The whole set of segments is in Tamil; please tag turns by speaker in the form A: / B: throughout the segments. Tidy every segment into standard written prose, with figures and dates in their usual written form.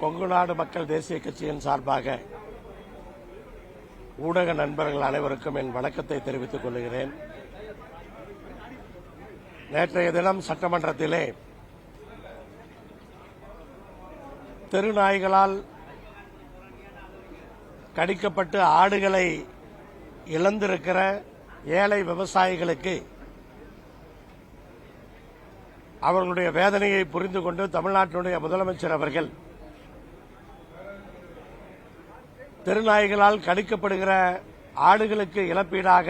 A: கொங்கு நாடு மக்கள் தேசிய கட்சியின் சார்பாக ஊடக நண்பர்கள் அனைவருக்கும் என் வணக்கத்தை தெரிவித்துக் கொள்கிறேன். நேற்றைய தினம் சட்டமன்றத்திலே தெருநாய்களால் கடிக்கப்பட்டு ஆடுகளை இழந்திருக்கிற ஏழை விவசாயிகளுக்கு அவர்களுடைய வேதனையை புரிந்து கொண்டு தமிழ்நாட்டினுடைய முதலமைச்சர் அவர்கள் தெருநாய்களால் கடிக்கப்படுகிற ஆடுகளுக்கு இழப்பீடாக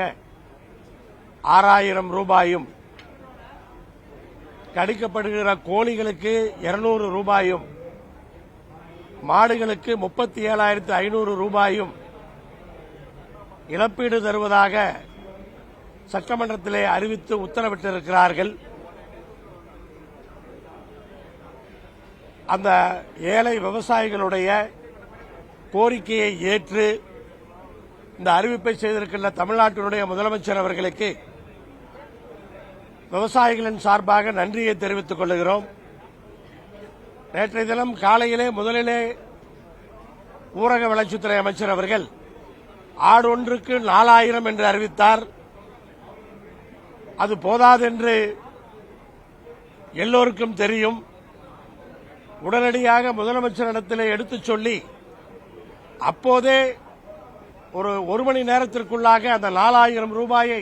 A: 6000 ரூபாயும், கடிக்கப்படுகிற கோழிகளுக்கு 200 ரூபாயும், மாடுகளுக்கு 37,500 ரூபாயும் இழப்பீடு தருவதாக சட்டமன்றத்திலே அறிவித்து உத்தரவிட்டிருக்கிறார்கள். அந்த ஏழை விவசாயிகளுடைய கோரிக்கையை ஏற்று இந்த அறிவிப்பை செய்திருக்கின்ற தமிழ்நாட்டினுடைய முதலமைச்சர் அவர்களுக்கு விவசாயிகளின் சார்பாக நன்றியை தெரிவித்துக் கொள்கிறோம். நேற்றைய தினம் காலையிலே முதலிலே ஊரக வளர்ச்சித்துறை அமைச்சர் அவர்கள் ஆடு ஒன்றுக்கு 4000 என்று அறிவித்தார். அது போதாதென்று எல்லோருக்கும் தெரியும். உடனடியாக முதலமைச்சரிடத்திலே எடுத்துச் சொல்லி அப்போதே ஒரு மணி நேரத்திற்குள்ளாக அந்த 4000 ரூபாயை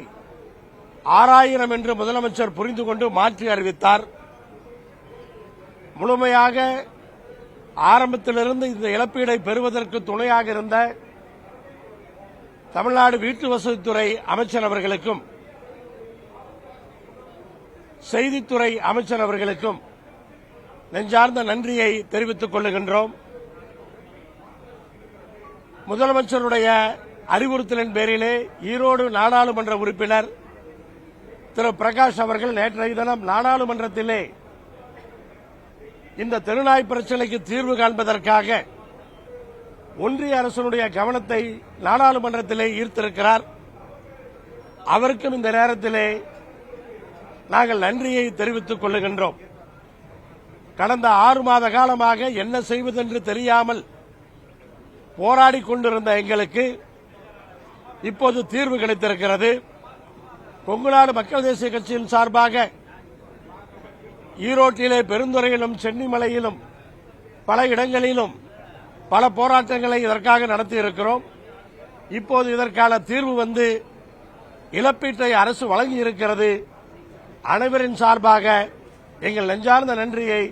A: 6000 என்று முதலமைச்சர் புரிந்து கொண்டு மாற்றி அறிவித்தார். முழுமையாக ஆரம்பத்திலிருந்து இந்த இழப்பீடை பெறுவதற்கு துணையாக இருந்த தமிழ்நாடு வீட்டு வசதித்துறை அமைச்சர் அவர்களுக்கும் செய்தித்துறை அமைச்சர் அவர்களுக்கும் நெஞ்சார்ந்த நன்றியை தெரிவித்துக் கொள்ளுகின்றோம். முதலமைச்சருடைய அறிவுறுத்தலின் பேரிலே ஈரோடு நாடாளுமன்ற உறுப்பினர் திரு பிரகாஷ் அவர்கள் நேற்றைய தினம் நாடாளுமன்றத்திலே இந்த தெருநாய் பிரச்சினைக்கு தீர்வு காண்பதற்காக ஒன்றிய அரசினுடைய கவனத்தை நாடாளுமன்றத்திலே ஈர்த்திருக்கிறார். அவருக்கும் இந்த நேரத்திலே நாங்கள் நன்றியை தெரிவித்துக் கொள்ளுகின்றோம். கடந்த 6 மாத காலமாக என்ன செய்வதென்று தெரியாமல் போராடிக் கொண்டிருந்த எங்களுக்கு இப்போது தீர்வு கிடைத்திருக்கிறது. கொங்குநாடு மக்கள் தேசிய கட்சியின் சார்பாக ஈரோட்டிலே பெருந்துறையிலும் சென்னிமலையிலும் பல இடங்களிலும் பல போராட்டங்களை இதற்காக நடத்தியிருக்கிறோம். இப்போது இதற்கான தீர்வு வந்து இழப்பீட்டை அரசு வழங்கியிருக்கிறது. அனைவரின் சார்பாக எங்கள் நெஞ்சார்ந்த நன்றியை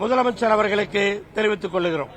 A: முதலமைச்சர் அவர்களுக்கு தெரிவித்துக் கொள்கிறோம்.